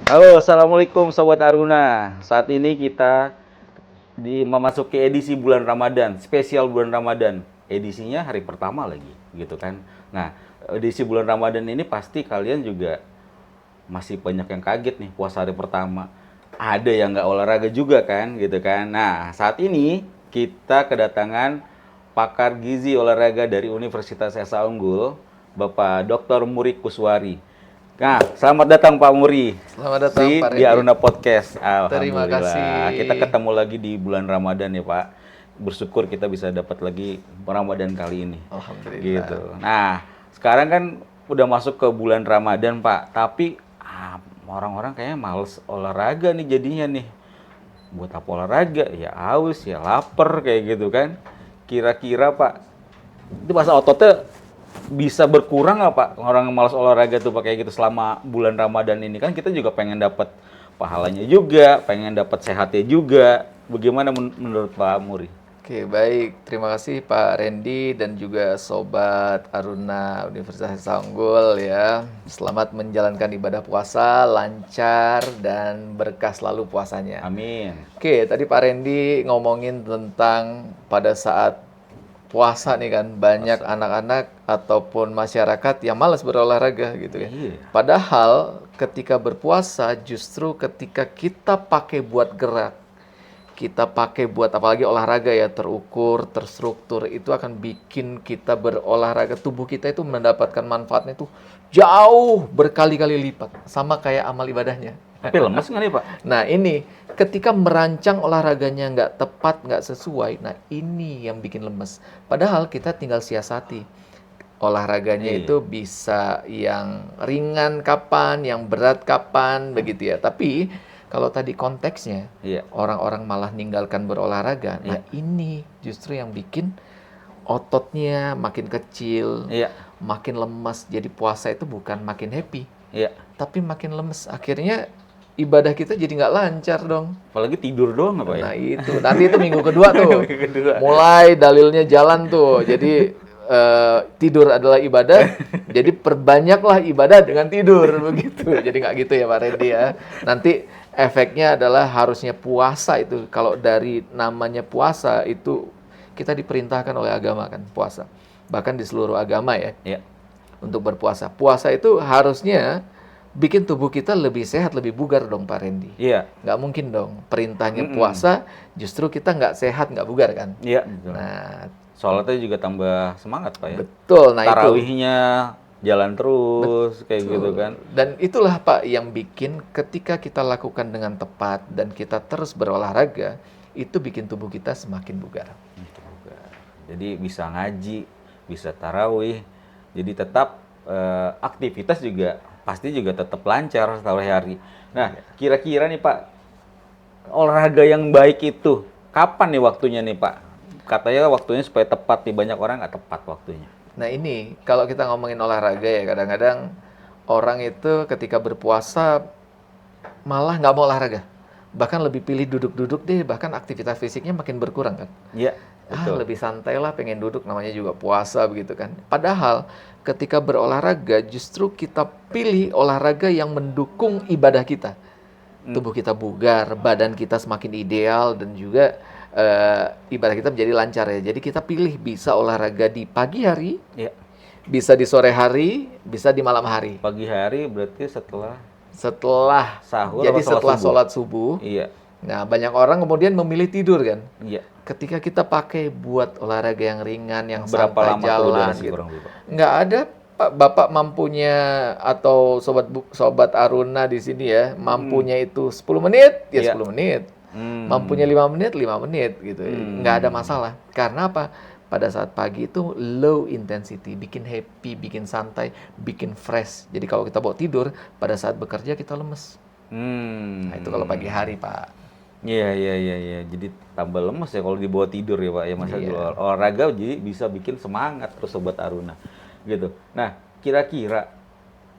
Halo, assalamualaikum Sobat Aruna. Saat ini kita memasuki edisi bulan Ramadan, spesial bulan Ramadan. Edisinya hari pertama lagi, gitu kan. Nah, edisi bulan Ramadan ini pasti kalian juga masih banyak yang kaget nih puasa hari pertama. Ada yang nggak olahraga juga kan, gitu kan. Nah, saat ini kita kedatangan pakar gizi olahraga dari Universitas Esa Unggul, Bapak Dr. Muri Kuswari. Nah, selamat datang Pak Muri Selamat datang Pak di Randy. Aruna Podcast. Terima Alhamdulillah. Kita kasih. ketemu lagi di bulan Ramadan ya Pak. Bersyukur kita bisa dapat lagi Ramadan kali ini. Alhamdulillah. Gitu. Nah, sekarang kan udah masuk ke bulan Ramadan Pak. Tapi orang-orang kayaknya males olahraga nih jadinya nih. Buat apa olahraga? Ya haus, ya lapar kayak gitu kan. Kira-kira Pak, itu masa ototnya bisa berkurang nggak Pak? Orang yang malas olahraga tuh pakai gitu selama bulan Ramadan ini kan kita juga pengen dapat pahalanya juga, pengen dapat sehatnya juga. Bagaimana menurut Pak Muri? Oke, baik. Terima kasih Pak Randy dan juga Sobat Aruna Universitas Unggul ya. Selamat menjalankan ibadah puasa, lancar dan berkah selalu puasanya. Amin. Oke, tadi Pak Randy ngomongin tentang pada saat puasa nih kan banyak anak-anak ataupun masyarakat yang malas berolahraga gitu ya. Iya. Padahal ketika berpuasa justru ketika kita pakai buat gerak, kita pakai buat apalagi olahraga ya terukur, terstruktur itu akan bikin kita berolahraga, tubuh kita itu mendapatkan manfaatnya itu jauh berkali-kali lipat sama kayak amal ibadahnya. Tapi lemes nggak nih Pak? Nah ini, ketika merancang olahraganya nggak tepat, nggak sesuai, nah ini yang bikin lemes. Padahal kita tinggal siasati. Olahraganya Iya. itu bisa yang ringan kapan, yang berat kapan, begitu ya. Tapi kalau tadi konteksnya, Iya. orang-orang malah ninggalkan berolahraga. Nah ini justru yang bikin ototnya makin kecil, Iya. makin lemas. Jadi puasa itu bukan makin happy, Iya. tapi makin lemes. Akhirnya ibadah kita jadi nggak lancar dong. Apalagi tidur doang nggak Pak ya? Nah itu, nanti itu minggu kedua tuh. Minggu kedua. Mulai dalilnya jalan tuh. Jadi tidur adalah ibadah, jadi perbanyaklah ibadah dengan tidur begitu. Jadi nggak gitu ya Pak Randy ya. Nanti efeknya adalah harusnya puasa itu. Kalau dari namanya puasa itu kita diperintahkan oleh agama kan puasa. Bahkan di seluruh agama ya Iya. untuk berpuasa. Puasa itu harusnya bikin tubuh kita lebih sehat, lebih bugar dong Pak Randy. Iya. Nggak mungkin dong perintahnya puasa, justru kita nggak sehat, nggak bugar kan. Iya. Betul. Nah, Sholatnya juga tambah semangat Pak ya. betul. Nah itu. Tarawihnya jalan terus kayak gitu kan. Dan itulah Pak yang bikin ketika kita lakukan dengan tepat dan kita terus berolahraga, itu bikin tubuh kita semakin bugar. Gitu juga. Jadi bisa ngaji, bisa tarawih. Jadi tetap aktivitas juga pasti juga tetap lancar setelah hari. Nah, kira-kira nih Pak, olahraga yang baik itu kapan nih waktunya nih Pak? Katanya waktunya supaya tepat nih, banyak orang nggak tepat waktunya. Nah ini, kalau kita ngomongin olahraga ya, kadang-kadang orang itu ketika berpuasa malah nggak mau olahraga. Bahkan lebih pilih duduk-duduk deh, bahkan aktivitas fisiknya makin berkurang kan. Iya, betul. Lebih santai lah, pengen duduk, namanya juga puasa begitu kan. Padahal ketika berolahraga justru kita pilih olahraga yang mendukung ibadah kita. Tubuh kita bugar, badan kita semakin ideal dan juga ibadah kita menjadi lancar ya. Jadi kita pilih bisa olahraga di pagi hari, Iya. bisa di sore hari, bisa di malam hari. Pagi hari berarti setelah Setelah sahur jadi atau setelah subuh? sholat subuh. Iya. Nah, banyak orang kemudian memilih tidur kan. Iya. Ketika kita pakai buat olahraga yang ringan, yang Berapa santai lama tuh jalan durasi gitu. kurang lebih Pak? Nggak ada Pak, Bapak mampunya atau sobat Aruna di sini ya, mampunya itu 10 menit, ya Iya. 10 menit. Hmm. Mampunya 5 menit, 5 menit gitu. Nggak ada masalah. Karena apa? Pada saat pagi itu low intensity, bikin happy, bikin santai, bikin fresh. Jadi kalau kita bawa tidur, pada saat bekerja kita lemes. Nah, itu kalau pagi hari, Pak. Iya, iya, iya, iya. Jadi tambah lemes ya kalau dibawa tidur ya Pak ya, masa Iya. olahraga jadi bisa bikin semangat terus Sobat Aruna gitu. Nah, kira-kira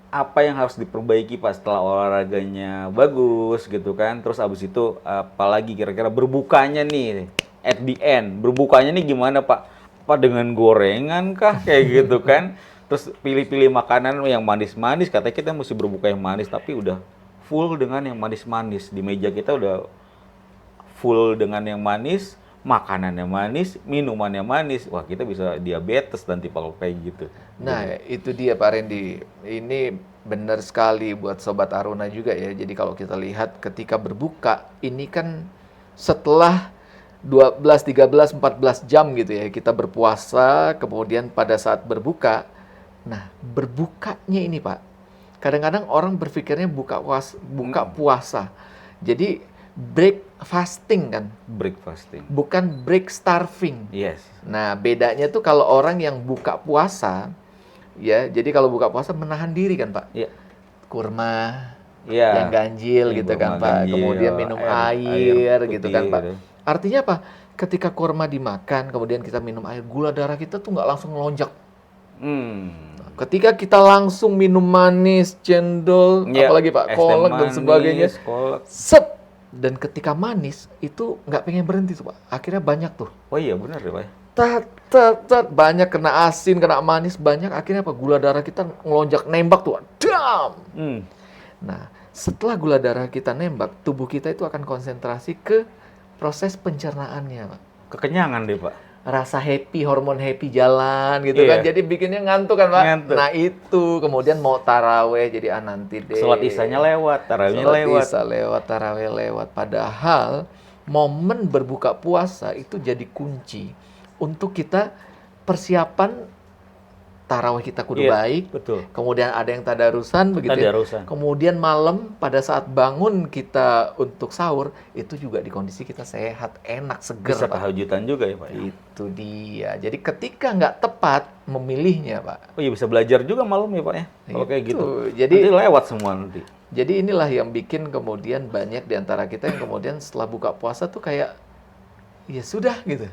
apa yang harus diperbaiki Pak setelah olahraganya bagus gitu kan, terus abis itu apalagi kira-kira berbukanya nih at the end, berbukanya nih gimana Pak? Apa dengan gorengan kah kayak gitu kan? Terus pilih-pilih makanan yang manis-manis, katanya kita mesti berbuka yang manis tapi udah full dengan yang manis-manis. Di meja kita udah full dengan yang manis, makanannya manis, minumannya manis. Wah, kita bisa diabetes nanti kalau kayak gitu. Nah, itu dia Pak Randy. Ini benar sekali buat Sobat Aruna juga ya. Jadi kalau kita lihat ketika berbuka, ini kan setelah 12, 13, 14 jam gitu ya, kita berpuasa, kemudian pada saat berbuka. Nah, berbukanya ini Pak, kadang-kadang orang berpikirnya buka puasa. Jadi break fasting kan, Break fasting. bukan break starving. Yes. Nah, bedanya tuh kalau orang yang buka puasa, ya, jadi kalau buka puasa menahan diri kan, Pak. Iya. Kurma, Iya. yang ganjil Yang gitu kan, kurma Pak. ganjil, Kemudian minum air gitu putih kan, Pak. gitu. Artinya apa? Ketika kurma dimakan, kemudian kita minum air, gula darah kita tuh nggak langsung melonjak. Ketika kita langsung minum manis, cendol, Iya, apalagi Pak, es teh kolak dan manis, sebagainya, kolak. sep. Dan ketika manis, itu nggak pengen berhenti tuh, Pak. Akhirnya banyak tuh. Oh iya, benar ya, Pak. Banyak kena asin, kena manis, banyak. Akhirnya apa? Gula darah kita ngelonjak, nembak tuh. Dam! Nah, setelah gula darah kita nembak, tubuh kita itu akan konsentrasi ke proses pencernaannya, Pak. Kekenyangan deh, Pak. Rasa happy, hormon happy jalan gitu Iya. kan. Jadi bikinnya ngantuk kan, Pak? Ngantuk. Nah, itu. Kemudian mau taraweh, jadi nanti deh. Sholat isanya lewat, tarawihnya Sholat lewat. isya lewat, taraweh lewat. Padahal momen berbuka puasa itu jadi kunci untuk kita persiapan tarawih kita kudu Iya, baik. betul. Kemudian ada yang tadarusan begitu ya. Tadarusan. Kemudian malam pada saat bangun kita untuk sahur itu juga di kondisi kita sehat, enak, seger, Bisa Pak. tahajudan juga ya, Pak. Itu dia. Jadi ketika nggak tepat memilihnya, Pak. Oh iya, bisa belajar juga malam ya, Pak ya. Kalau kayak Itu. gitu. Jadi- nanti lewat semua nanti. Jadi inilah yang bikin kemudian banyak di antara kita yang kemudian setelah buka puasa tuh kayak ya sudah gitu.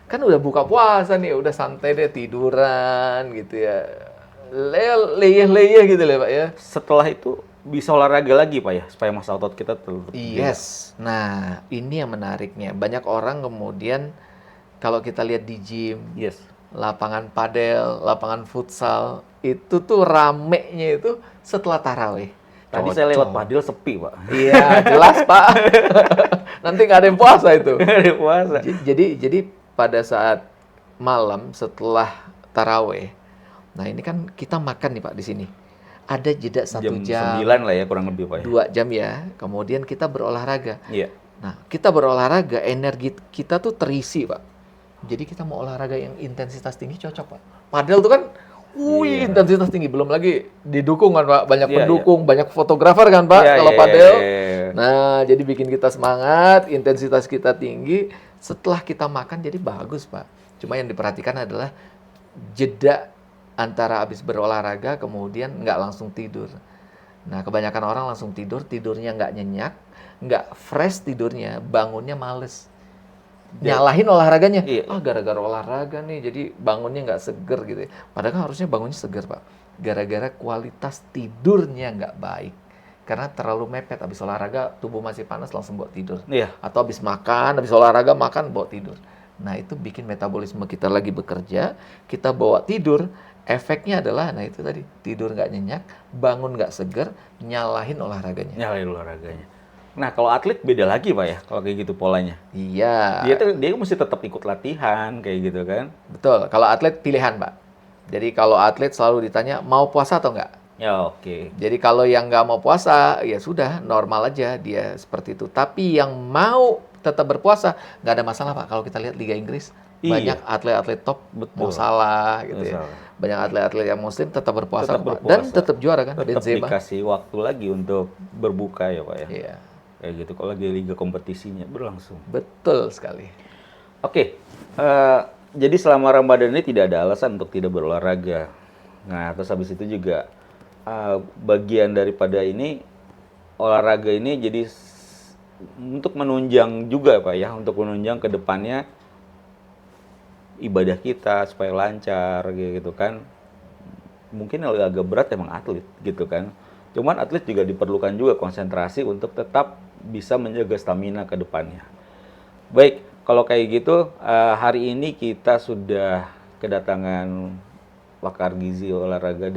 Kan udah buka puasa nih, udah santai deh tiduran gitu ya. Leyeh-leyeh gitu lah Pak ya. Setelah itu bisa olahraga lagi, Pak ya, supaya masa otot kita tetap. Yes. Nah, ini yang menariknya. Banyak orang kemudian kalau kita lihat di gym, Yes. lapangan padel, lapangan futsal, itu tuh ramenya itu setelah tarawih. Tadi saya lewat padel sepi, Pak. Iya, jelas Pak. Nanti nggak ada yang puasa itu. Hari puasa. Jadi pada saat malam setelah taraweh, nah ini kan kita makan nih Pak di sini. Ada jeda 1 Jam jam, 9 lah ya, kurang lebih, Pak ya. 2 jam ya. Kemudian kita berolahraga. Iya. Nah, kita berolahraga, energi kita tuh terisi Pak. Jadi kita mau olahraga yang intensitas tinggi cocok Pak. Padahal tuh kan, Iya. intensitas tinggi. Belum lagi didukung kan Pak. Banyak Iya, pendukung, banyak fotografer kan Pak Iya, kalau iya, padel. iya. Nah, jadi bikin kita semangat, intensitas kita tinggi. Setelah kita makan jadi bagus Pak. Cuma yang diperhatikan adalah jeda antara habis berolahraga kemudian nggak langsung tidur. Nah, kebanyakan orang langsung tidur, tidurnya nggak nyenyak, nggak fresh tidurnya, bangunnya males. Nyalahin olahraganya. Iya. Gara-gara olahraga nih, jadi bangunnya nggak seger gitu ya. Padahal kan harusnya bangunnya seger, Pak. Gara-gara kualitas tidurnya nggak baik. Karena terlalu mepet, habis olahraga tubuh masih panas langsung bawa tidur. Iya. Atau habis makan, habis olahraga makan bawa tidur. Nah, itu bikin metabolisme kita lagi bekerja, kita bawa tidur, efeknya adalah, nah itu tadi, tidur nggak nyenyak, bangun nggak seger, nyalahin olahraganya. Nyalain olahraganya. Nah, kalau atlet beda lagi, Pak ya, kalau kayak gitu polanya. Iya, Dia mesti tetap ikut latihan kayak gitu kan. betul. Kalau atlet pilihan, Pak. Jadi kalau atlet selalu ditanya, mau puasa atau nggak? Ya, oke. Jadi kalau yang nggak mau puasa, ya sudah, normal aja dia seperti itu. Tapi yang mau tetap berpuasa, nggak ada masalah, Pak. Kalau kita lihat Liga Inggris, Iya. banyak atlet-atlet top, Betul. mau salah gitu ya. Salah. Banyak atlet-atlet yang muslim tetap berpuasa, Tetap Pak. berpuasa. Dan tetap juara kan, Tetap Benzema. dikasih waktu lagi untuk berbuka ya, Pak ya. Iya, Kayak gitu kalau lagi liga kompetisinya berlangsung. betul sekali. Oke, jadi selama Ramadan ini tidak ada alasan untuk tidak berolahraga. Nah, terus habis itu juga bagian daripada ini olahraga ini jadi untuk menunjang juga Pak ya, untuk menunjang ke depannya ibadah kita supaya lancar gitu kan. Mungkin yang agak berat emang atlet gitu kan. Cuman atlet juga diperlukan juga konsentrasi untuk tetap bisa menjaga stamina ke depannya. Baik, kalau kayak gitu, hari ini kita sudah kedatangan pakar gizi olahraga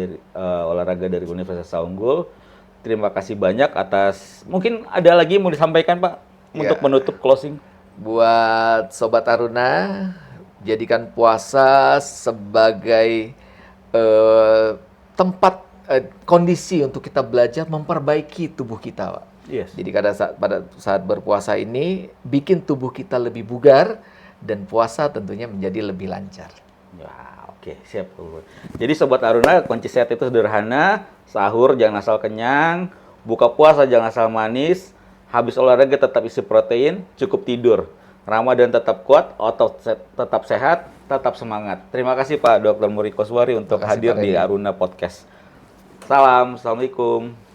dari Universitas Unggul, Terima kasih banyak atas, mungkin ada lagi yang mau disampaikan Pak untuk Ya. menutup closing. Buat Sobat Aruna, jadikan puasa sebagai tempat kondisi untuk kita belajar memperbaiki tubuh kita, Pak. Yes. Jadi pada saat berpuasa ini bikin tubuh kita lebih bugar dan puasa tentunya menjadi lebih lancar. Ya, oke, siap. Jadi Sobat Aruna, kunci sehat itu sederhana, sahur jangan asal kenyang, buka puasa jangan asal manis, habis olahraga tetap isi protein, cukup tidur. Ramadan tetap kuat, otot tetap sehat, tetap semangat. Terima kasih Pak Dr. Muri Koswari untuk Terima kasih, hadir Pak di Randy. Aruna Podcast. Salam, Assalamualaikum.